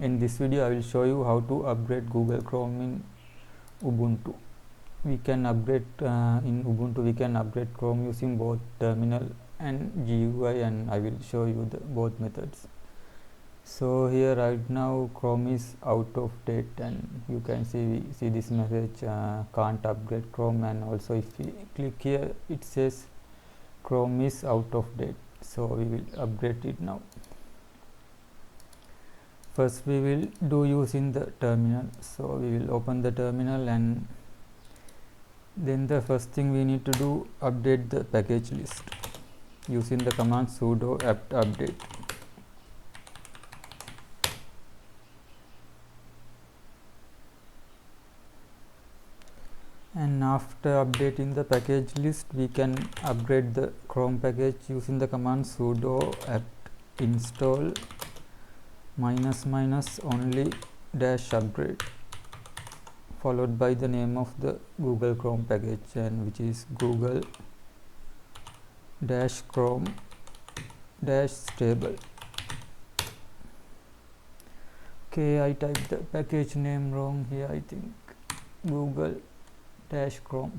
In this video I will show you how to upgrade Google Chrome in Ubuntu. We can upgrade in Ubuntu we can upgrade Chrome using both terminal and GUI, and I will show you both methods. So here right now Chrome is out of date, and you can see this message, can't upgrade Chrome, and also if we click here it says Chrome is out of date. So we will upgrade it now. First we will do using the terminal. So we will open the terminal, and then the first thing we need to do, update the package list using the command sudo apt update. And after updating the package list, we can upgrade the Chrome package using the command sudo apt install --only -upgrade, followed by the name of the Google Chrome package, and which is google -chrome -stable. Okay, I typed the package name wrong here. I think google -chrome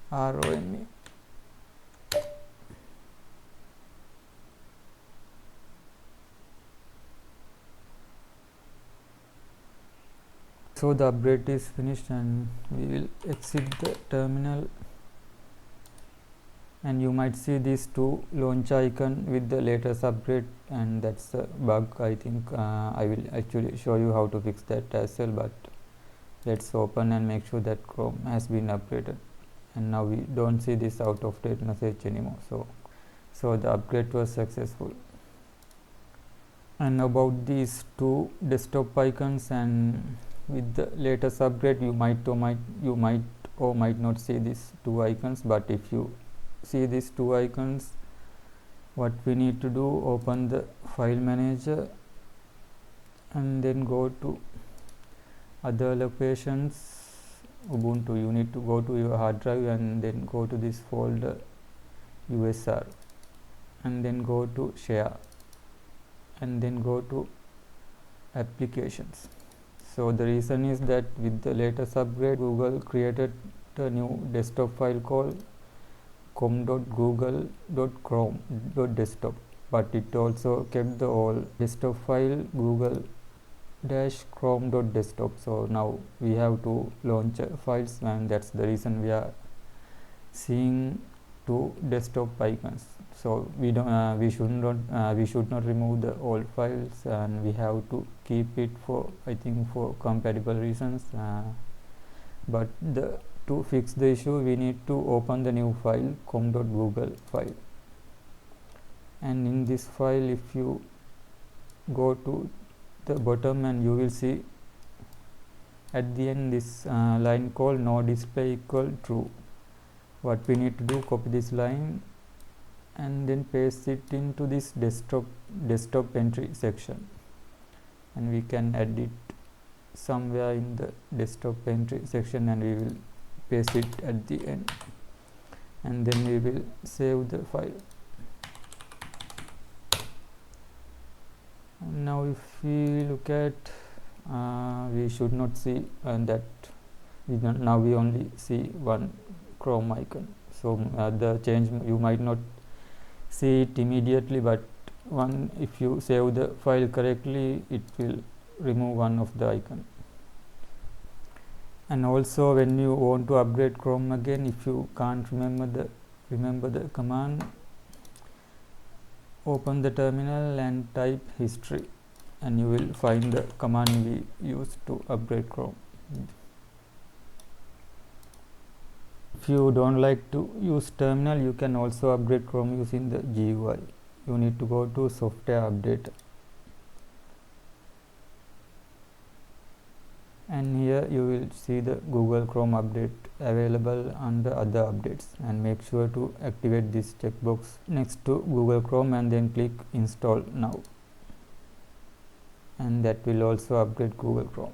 CHROME. So the upgrade is finished, and we will exit the terminal, and you might see these two launch icon with the latest upgrade, and that's a bug. I think I will actually show you how to fix that as well, but let's open and make sure that Chrome has been upgraded, and now we don't see this out of date message anymore. So the upgrade was successful. And about these two desktop icons, and with the latest upgrade you might or might not see these two icons, but if you see these two icons, what we need to do, open the file manager and then go to other locations, Ubuntu. You need to go to your hard drive and then go to this folder USR, and then go to share, and then go to applications. So the reason is that with the latest upgrade, Google created a new desktop file called com.google.chrome.desktop, but it also kept the old desktop file google-chrome.desktop. So now we have to launch files, and that's the reason we are seeing two desktop icons. So we should not remove the old files, and we have to keep it for, I think, for compatible reasons. But to fix the issue, we need to open the new file, com.google file, and in this file, if you go to the bottom, and you will see at the end this line called no display equal true. What we need to do, copy this line and then paste it into this desktop entry section, and we can add it somewhere in the desktop entry section, and we will paste it at the end, and then we will save the file. Now if we look at, we should not see that now we only see one Chrome icon. So the change, you might not see it immediately, but if you save the file correctly, it will remove one of the icon. And also, when you want to upgrade Chrome again, if you can't remember the command, open the terminal and type history, and you will find the command we used to upgrade Chrome. If you don't like to use terminal, you can also upgrade Chrome using the GUI. You need to go to Software Updater, and here you will see the Google Chrome update available under other updates, and make sure to activate this checkbox next to Google Chrome, and then click install now, and that will also upgrade Google Chrome.